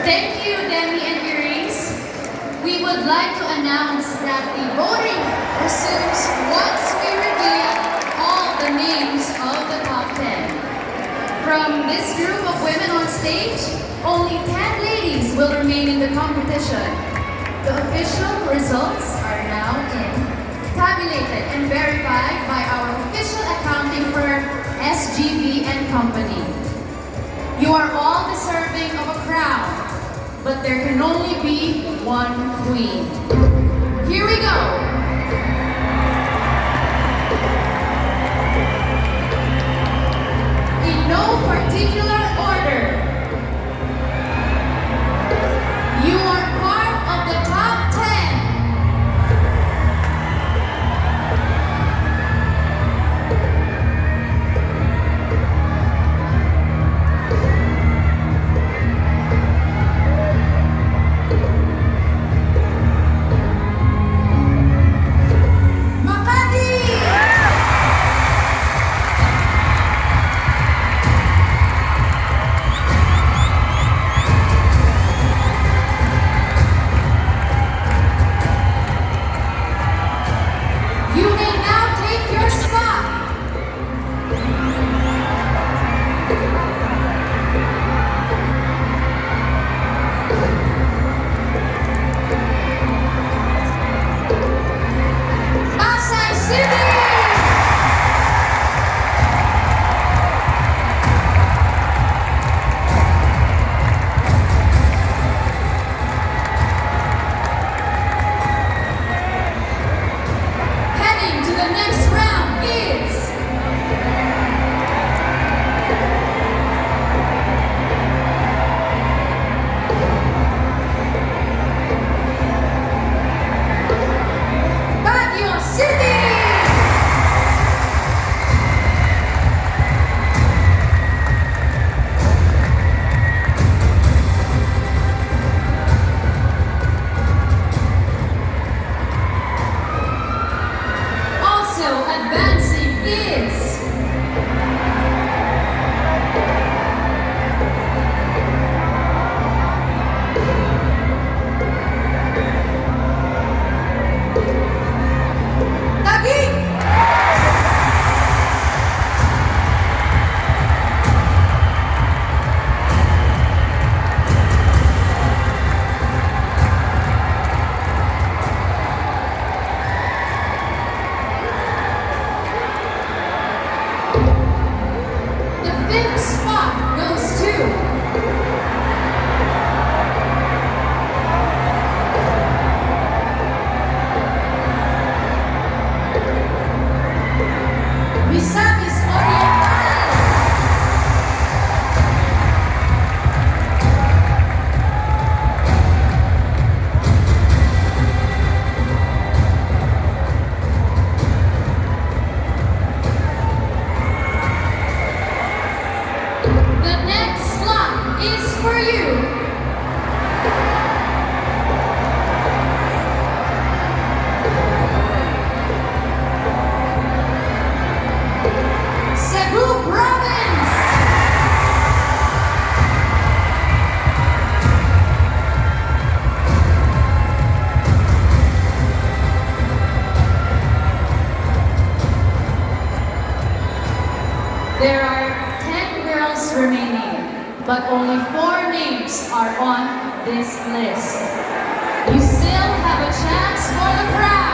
Thank you, Demi and Iris. We would like to announce that the voting resumes once we reveal all the names of the top 10. From this group of women on stage, only 10 ladies will remain in the competition. The official results are now in, tabulated and verified by our official accounting firm, SGB and Company. You are all deserving of a crown, but there can only be one queen. Here we go! In no particular order, you are part of the top 10. There are 10 girls remaining, but only 4 names are on this list. You still have a chance for the crown.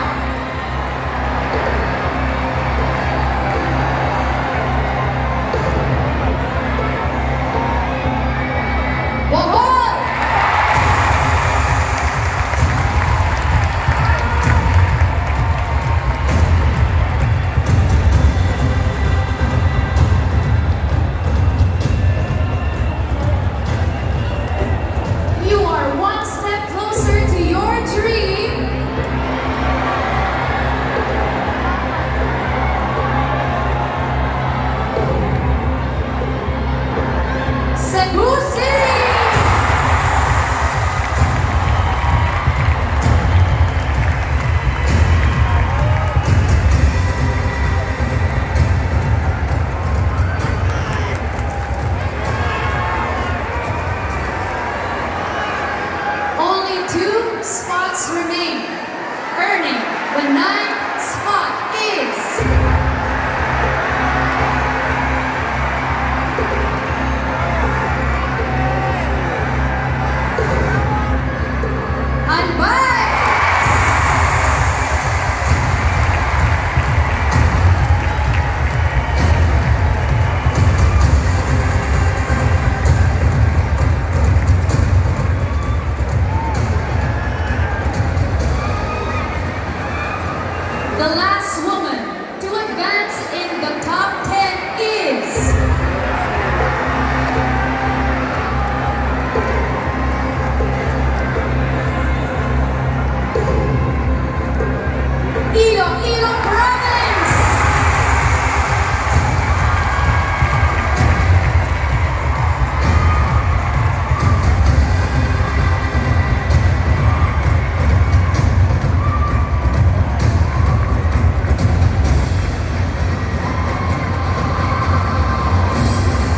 You are one step closer to your dream. the ninth spot is... The last woman to advance in the top 10 is... Iloilo Province!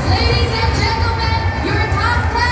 Ladies and gentlemen, your top 10!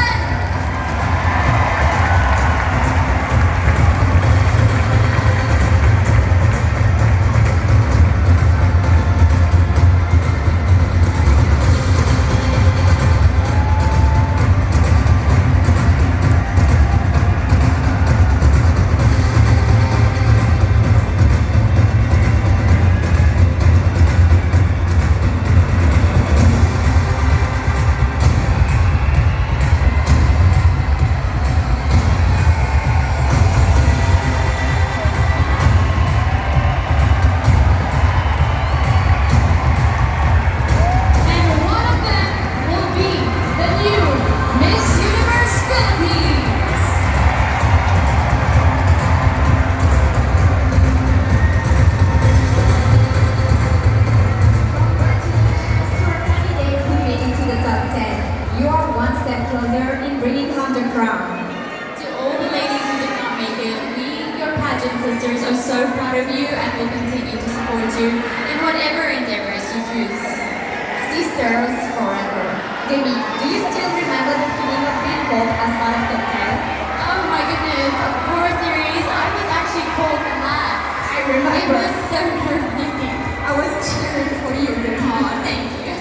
To all the ladies who did not make it, we, your pageant sisters, are so proud of you and will continue to support you in whatever endeavors you choose. Sisters forever. Demi, do you still remember the feeling of being called as one of the 10? Oh my goodness, of course there is. I was actually called last. I remember. It was so nerve-wracking. I was cheering for you, Demi. Aw, thank you.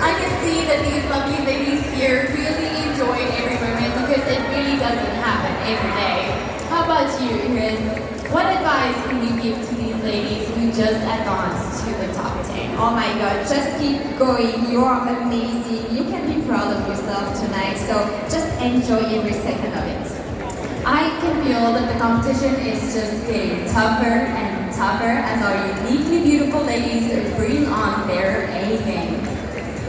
I can see that these lovely ladies here really enjoyed every moment because it really doesn't happen every day. How about you, Chris? What advice can you give to these ladies who just advanced to the top 10? Oh my god, just keep going. You are amazing. You can be proud of yourself tonight, so just enjoy every second of it. I can feel that the competition is just getting tougher and tougher as our uniquely beautiful ladies bring on their A game.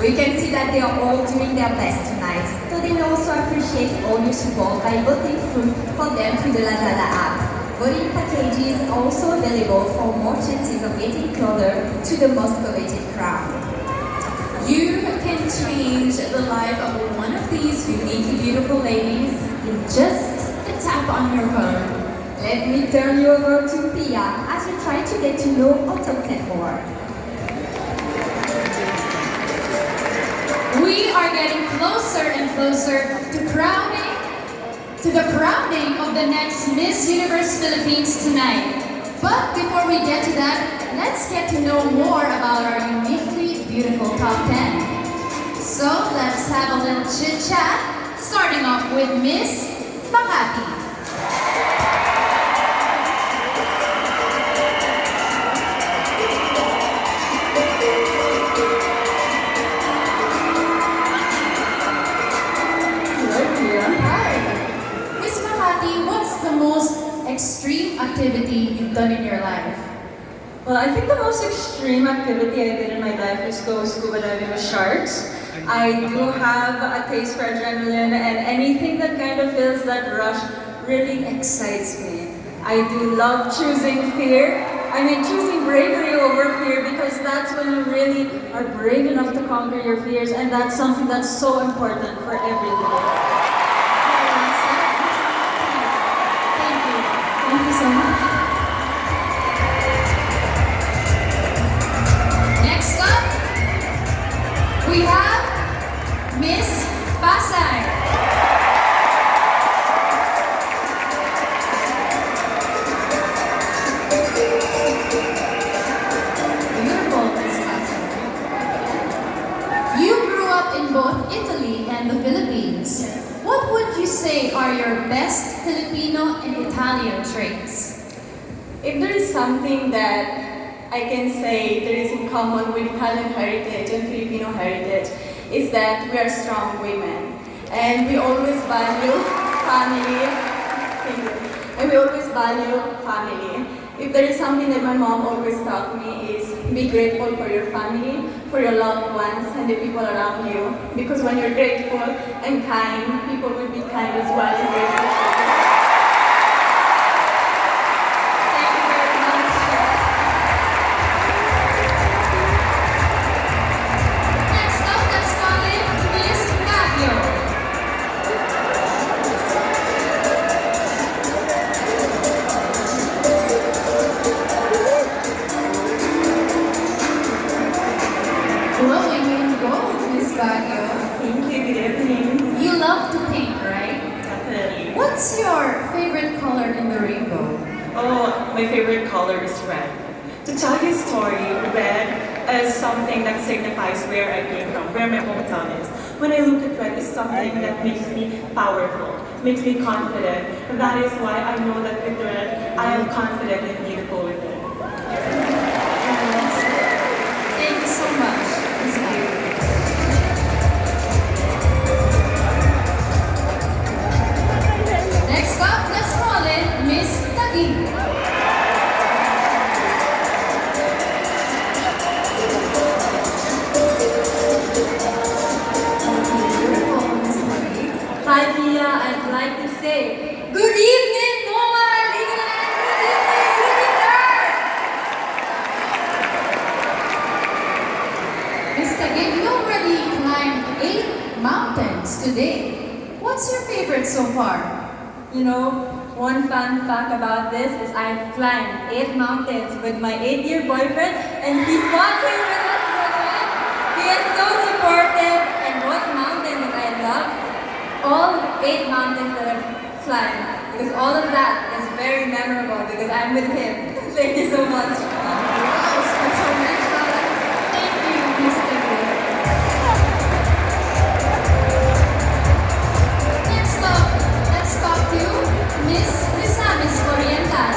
We can see that they are all doing their best tonight, so they will also appreciate all your support by voting for them through the Lazada app. Voting packages are also available for more chances of getting closer to the most coveted crown. You can change the life of one of these uniquely beautiful ladies in just a tap on your phone. Let me turn you over to Pia as we try to get to know our top 10 more. We are getting closer and closer to the crowning of the next Miss Universe Philippines tonight. But before we get to that, let's get to know more about our uniquely beautiful top 10. So let's have a little chit chat, starting off with Miss Makati. What's the most extreme activity you've done in your life? Well, I think the most extreme activity I did in my life is go scuba diving with sharks. I do have a taste for adrenaline, and anything that kind of feels that rush really excites me. I do love choosing choosing bravery over fear, because that's when you really are brave enough to conquer your fears, and that's something that's so important for every day. Thank you so much. Next up, we have Miss Pasay. say are your best Filipino and Italian traits? If there is something that I can say there is in common with Italian heritage and Filipino heritage, is that we are strong women. And we always value family. Thank you. And we always value family. If there is something that my mom always taught me is be grateful for your family, for your loved ones, and the people around you. Because when you're grateful and kind, people will be kind as well and grateful for you. Thank you very much. Next up, let's call in Miss Baguio. Glowing in gold, Miss Baguio. Thank you, good evening. You love to paint, right? Definitely. What's your favorite color in the rainbow? Oh, my favorite color is red. To tell you a story, red is something that signifies where I came from, where my hometown is. When I look at red, it's something that makes me powerful, makes me confident. And that is why I know that with red, I am confident and beautiful with it. Thank you so much, Miss Baguio. Next up, let's call in Miss Taguig. Beautiful, Miss Taguig. Hi Pia, I'd like to say, Good evening, Noah! Good evening! Miss Taguig, you already climbed 8 mountains today. What's your favorite so far? you know, one fun fact about this is I've climbed 8 mountains with my 8-year boyfriend, and he's watching with us today. He is so supportive, and what mountain that I love? All 8 mountains that I've climbed, because all of that is very memorable because I'm with him. Thank you so much. Wow, special mention. Thank you, Miss Taguig. Next up, let's talk to Miss Misamis Oriental.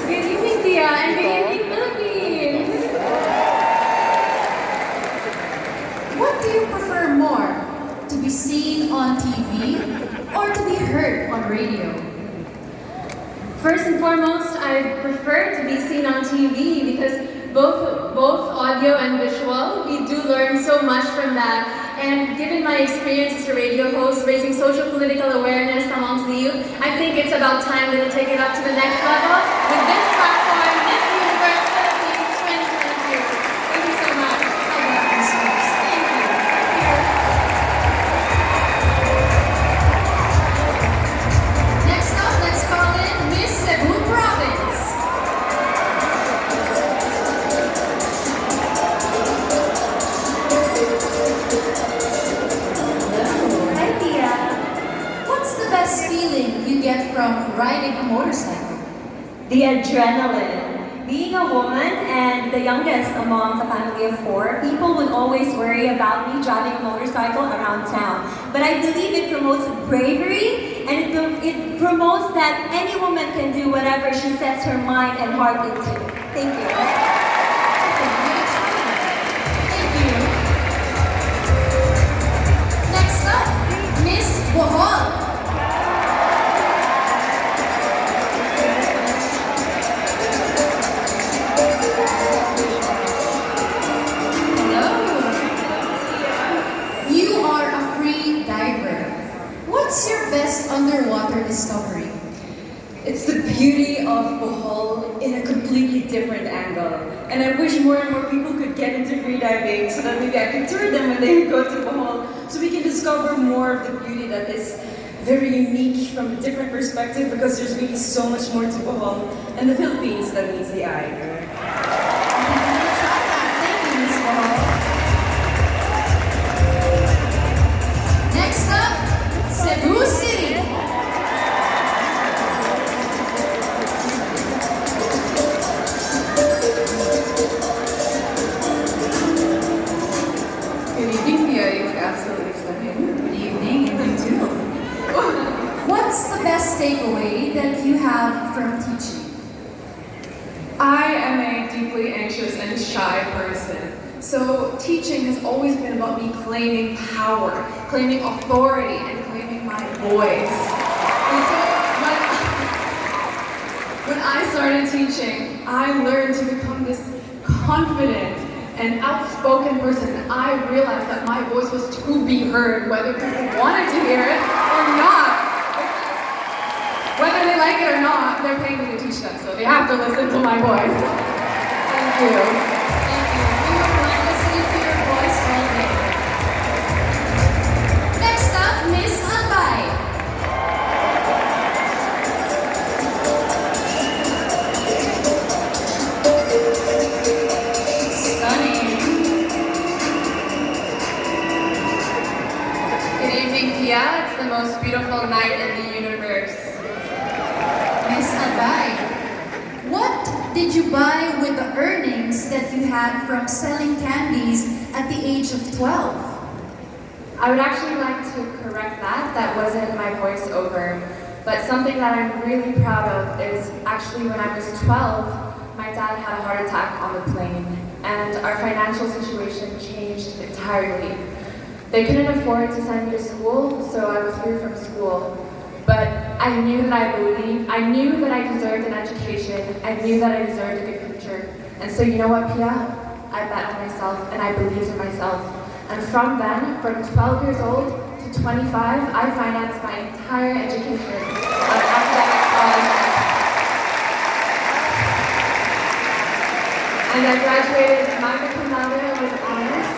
Good evening, Pia, and good evening, Philippines. What do you prefer more? To be seen on TV or to be heard on radio? First and foremost, I prefer to be seen on TV because both audio and visual, we do learn so much from that. And given my experience as a radio host, raising social political awareness amongst the youth, I think it's about time that we take it up to the next level with this platform, Miss Universe Philippines 2022. Thank you so much. How about Miss Rose? Thank you. Next up, let's call in Miss Cebu Province. Hi Pia. What's the best feeling you get from riding a motorcycle? The adrenaline. Being a woman and the youngest among a family of 4, people would always worry about me driving a motorcycle around town. But I believe it promotes bravery and it promotes that any woman can do whatever she sets her mind and heart into. Thank you. Thank you. Next up, Miss Bohol. Hello. You are a free diver. What's your best underwater discovery? It's the beauty of Bohol in a completely different angle. And I wish more and more people could get into freediving so that maybe I could tour them when they go to Bohol so we can discover more of the beauty that is very unique from a different perspective because there's really so much more to Bohol and the Philippines that meets the eye. Thank you, Miss Bohol. Next up, Cebu City. best takeaway that you have from teaching? I am a deeply anxious and shy person. So teaching has always been about me claiming power, claiming authority, and claiming my voice. And so when I started teaching, I learned to become this confident and outspoken person. And I realized that my voice was to be heard, whether people wanted to hear it or not. Whether they like it or not, they're paying me to teach them, so they have to listen to my voice. Thank you. Thank you. We were listening to your voice all day. Next up, Miss Albay. Stunning. Good evening, Pia. It's the most beautiful night in the universe. Miss Albay, what did you buy with the earnings that you had from selling candies at the age of 12? I would actually like to correct that. That wasn't my voiceover. But something that I'm really proud of is actually when I was 12, my dad had a heart attack on the plane, and our financial situation changed entirely. They couldn't afford to send me to school, so I withdrew from school. But I knew that I knew that I deserved an education. I knew that I deserved a good future. And so you know what, Pia? I bet on myself and I believed in myself. And from then, from 12 years old to 25, I financed my entire education on academic scholarships. And I graduated magna cum laude with honors.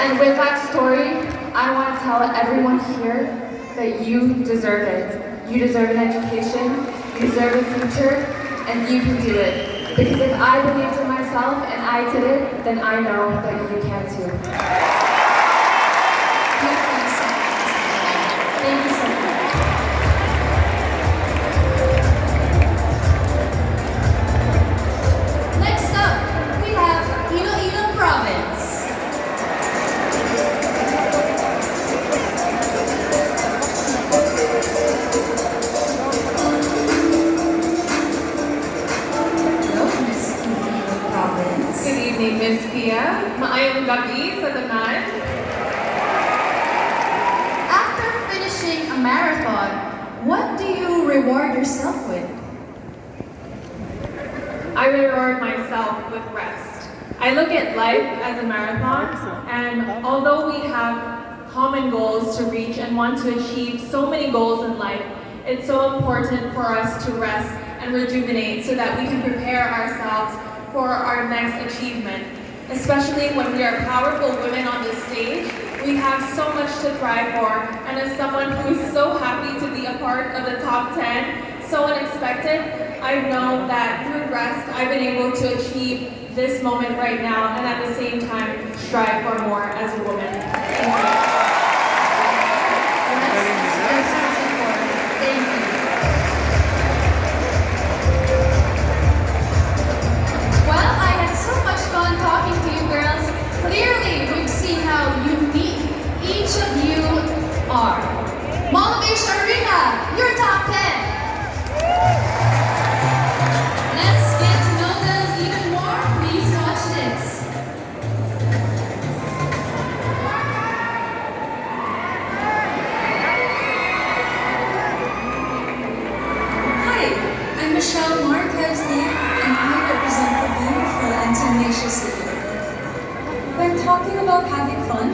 And with that story, I want to tell everyone here that you deserve it. You deserve an education, you deserve a future, and you can do it. Because if I believed in myself and I did it, then I know that you can too. Thank you so much. Next up, we have Iloilo Province. Good evening, Miss Pia. Maayong gabi sa tanan. After finishing a marathon, what do you reward yourself with? I reward myself with rest. I look at life as a marathon, and although we have common goals to reach and want to achieve so many goals in life, it's so important for us to rest and rejuvenate so that we can prepare ourselves for our next achievement. Especially when we are powerful women on this stage, we have so much to thrive for. And as someone who is so happy to be a part of the top 10, so unexpected, I know that through rest, I've been able to achieve this moment right now and at the same time strive for more as a woman. Thank you. Thank you. Well, I had so much fun talking to you girls. Clearly, we've seen how unique each of you are. Mall of Asia Arena, your top 10. Let's get to know them even more. Please watch this. Hi, I'm Michelle Marquez and I represent the beautiful and tenacious city. When talking about having fun,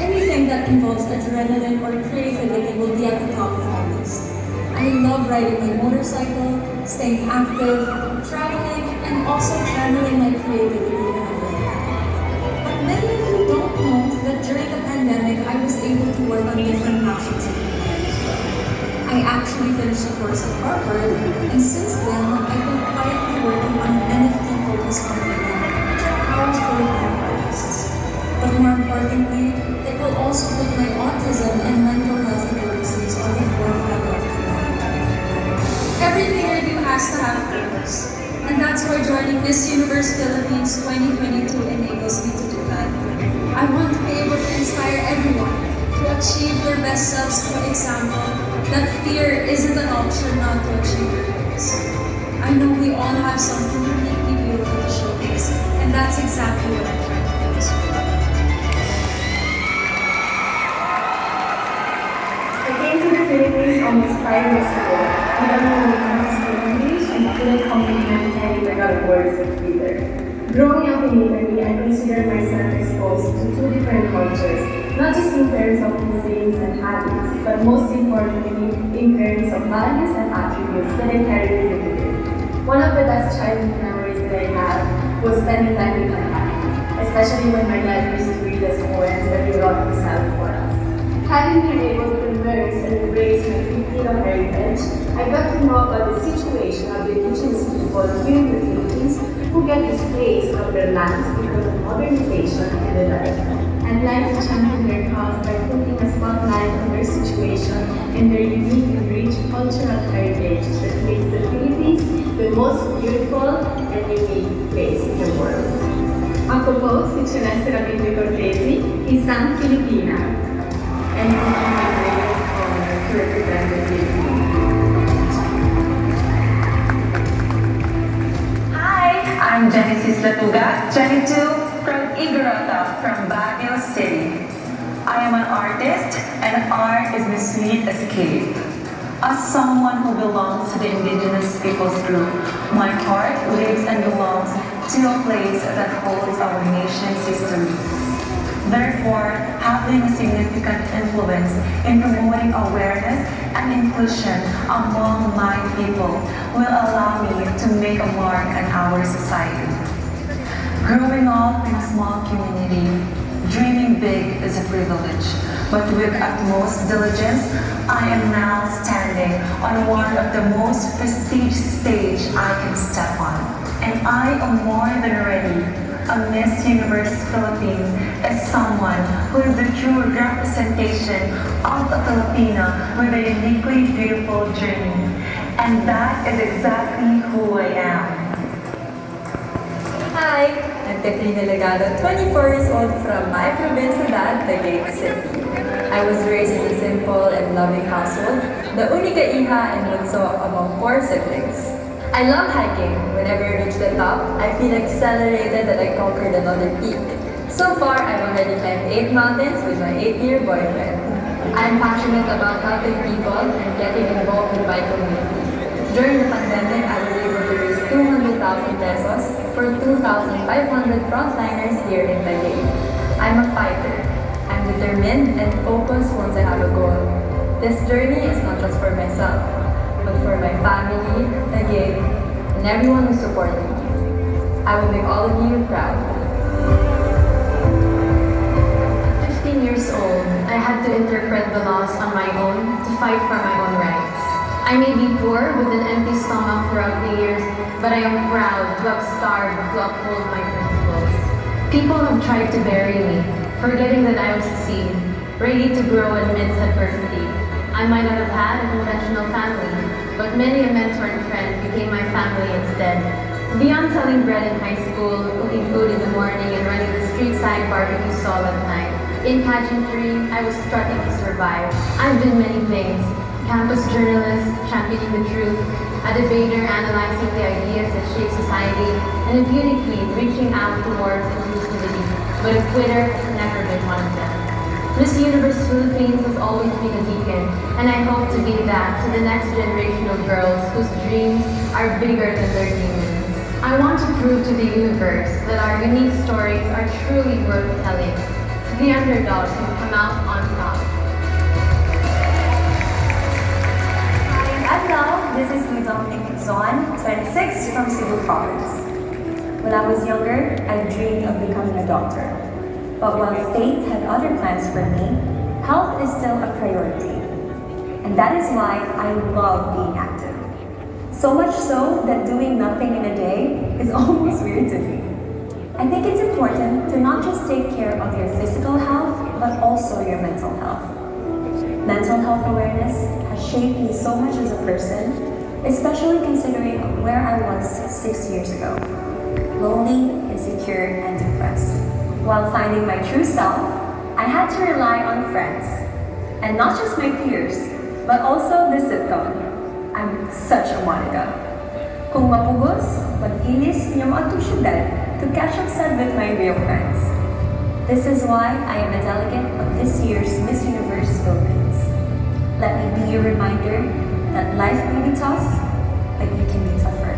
anything that involves adrenaline or creativity will be at the top of my list. I love riding my motorcycle, staying active, traveling, and also channeling my creativity when I work. But many of you don't know that during the pandemic, I was able to work on different passions in my life as well. I actually finished a course at Harvard, and since then, I've been quietly working on an NFT-focused company, which empowers Filipino artists. But more importantly, it will also put my autism and mental health advocacies on the forefront of the world. Everything I do has to have purpose, and that's why joining Miss Universe Philippines 2022 enables me to do that. I want to be able to inspire everyone to achieve their best selves through example, that fear isn't an option not to achieve your goals. I know we all have something uniquely beautiful to showcase, and that's exactly what I'm trying to do as well. I came to the Philippines almost 5 years ago. I don't know how to speak English and couldn't comprehend any Tagalog words either. Growing up in Italy, I consider myself exposed to two different cultures, not just in terms of cuisines and habits, but most importantly, in terms of values and attributes that I carry with me today. One of the best childhood memories that I have was spending time with my family, especially when my dad used to read us poems that he wrote himself for us. Having been able to immerse and embrace my Filipino heritage, I got to know about the situation of the indigenous people here in the Philippines who get displaced from their lands because of modernization and development. And like to champion their cause by putting a spotlight on their situation and their unique and rich cultural heritage that makes the Philippines the most beautiful and unique place in the world. Ako po si Celeste Rabinte Cortesi, isang Filipina. And it is my greatest honor to represent the Philippines. I'm Genesis Latuga, 22, from Igorota, from Baguio City. I am an artist, and art is my sweet escape. As someone who belongs to the indigenous peoples group, my heart lives and belongs to a place that holds our nation's history. Therefore, having a significant influence in promoting awareness and inclusion among my people will allow me to make a mark on our society. Growing up in a small community, dreaming big is a privilege, but with utmost diligence, I am now standing on one of the most prestigious stage I can step on. And I am more than ready. A Miss Universe Philippines is someone who is the true representation of a Filipina with a uniquely beautiful journey. And that is exactly who I am. Hi, I'm Katrina Legado, 24 years old from my provincialidad, Taguig City. I was raised in a simple and loving household, the única hija and bunso among 4 siblings. I love hiking. Whenever I reach the top, I feel accelerated that I conquered another peak. So far, I've already climbed 8 mountains with my 8-year boyfriend. I'm passionate about helping people and getting involved in my community. During the pandemic, I was able to raise 200,000 pesos for 2,500 frontliners here in Taguig. I'm a fighter. I'm determined and focused once I have a goal. This journey is not just for myself, but for my family, Taguig, and everyone who supported me. I will make all of you proud. 15 years old, I had to interpret the laws on my own to fight for my own rights. I may be poor with an empty stomach throughout the years, but I am proud to have starved to uphold my principles. People have tried to bury me, forgetting that I would succeed, ready to grow amidst adversity. I might not have had a conventional family, but many a mentor and friend became my family instead. Beyond selling bread in high school, cooking food in the morning, and running the street-side barbecue stall at night, in pageantry, I was strutting to survive. I've been many things. Campus journalist, championing the truth, a debater analyzing the ideas that shape society, and a beauty queen reaching out towards inclusivity, but a quitter has never been one of them. Miss Universe Philippines has always been a beacon, and I hope to be that to the next generation of girls whose dreams are bigger than their demons. I want to prove to the universe that our unique stories are truly worth telling. The underdogs can come out on top. And now, this is Dominic Zon, 26, from Cebu Province. When I was younger, I dreamed of becoming a doctor. But while fate had other plans for me, health is still a priority. And that is why I love being active. So much so that doing nothing in a day is almost weird to me. I think it's important to not just take care of your physical health, but also your mental health. Mental health awareness has shaped me so much as a person, especially considering where I was 6 years ago. Lonely, insecure, and depressed. While finding my true self, I had to rely on friends. And not just my peers, but also the sitcom. I'm such a Monica. Kung mapugos, mag-inis niya maatong syudad to catch up sad with my real friends. This is why I am a delegate of this year's Miss Universe Philippines. Let me be a reminder that life may be tough, but you can be tougher.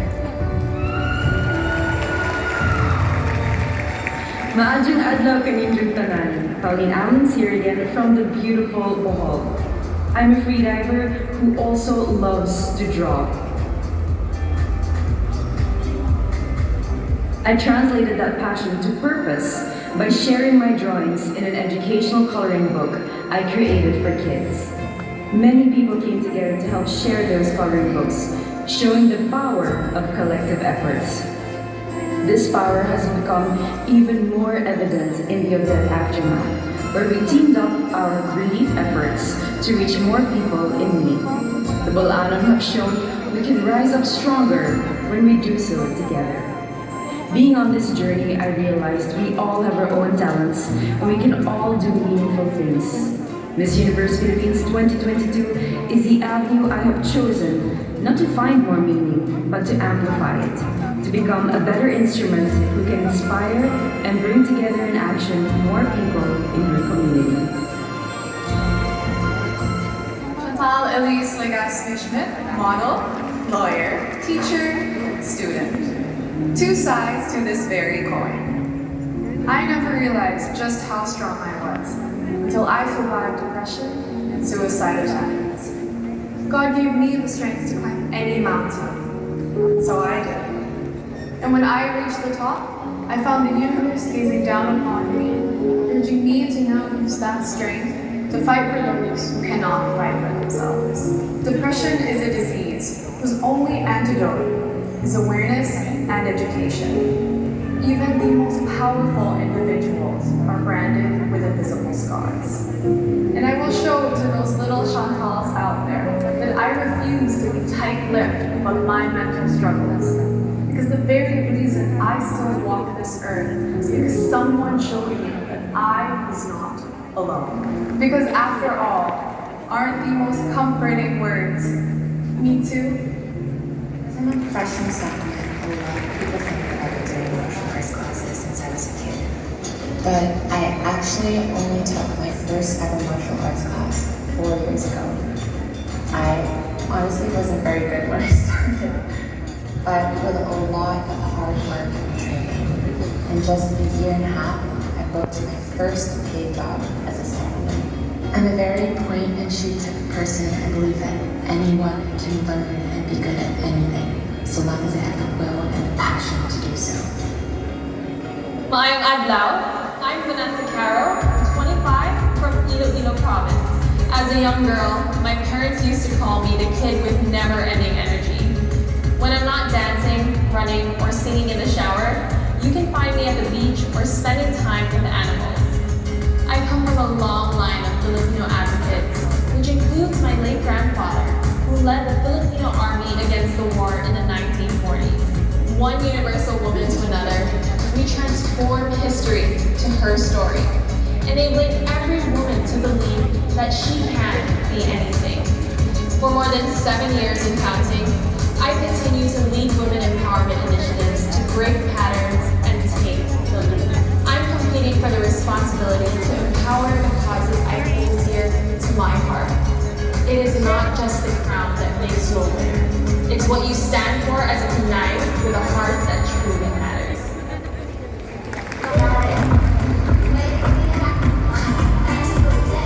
Maadjong adlaw kaninyong tanan, Pauline Allen here again from the beautiful Bohol. I'm a freediver who also loves to draw. I translated that passion to purpose by sharing my drawings in an educational coloring book I created for kids. Many people came together to help share those coloring books, showing the power of collective efforts. This power has become even more evident in the Odette aftermath, where we teamed up our relief efforts to reach more people in need. The Bulanon have shown we can rise up stronger when we do so together. Being on this journey, I realized we all have our own talents and we can all do meaningful things. Miss Universe Philippines 2022 is the avenue I have chosen not to find more meaning, but to amplify it, to become a better instrument who can inspire and bring together in action more people in your community. Chantal Elise Legaspi-Schmidt, model, lawyer, teacher, student. Two sides to this very coin. I never realized just how strong I was until I survived depression and suicide attempts. God gave me the strength to climb any mountain, so I did. And when I reached the top, I found the universe gazing down upon me, urging me to now use that strength to fight for those who cannot fight for themselves. Depression is a disease whose only antidote is awareness and education. Even the most powerful individuals are branded with invisible scars. And I will show to those little Chantals out there that I refuse to be tight-lipped about my mental struggles. Because the very reason I still walk this earth is because someone showed me that I was not alone. Because after all, aren't the most comforting words, "Me too"? I'm a professional supplement. A lot of people think that I've been doing emotional arts classes since I was a kid. But I actually only took my first ever martial arts class 4 years ago. I honestly wasn't very good when I started, but with a lot of hard work and training, in just a year and a half, I booked my first paid job as a supplement. I'm a very point and shoot type of person. I believe that anyone can learn and be good at anything, so long as they have the will and the passion to do so. Maayong adlaw, I'm Vanessa Caro, 25, from Iloilo Province. As a young girl, my parents used to call me the kid with never-ending energy. When I'm not dancing, running, or singing in the shower, you can find me at the beach or spending time with the animals. I come from a long line of Filipino advocates, which includes my late grandfather, who led the Filipino Army against the war in the 1940s. One universal woman to another, we transform history to her story, enabling every woman to believe that she can be anything. For more than 7 years and counting, I continue to lead women empowerment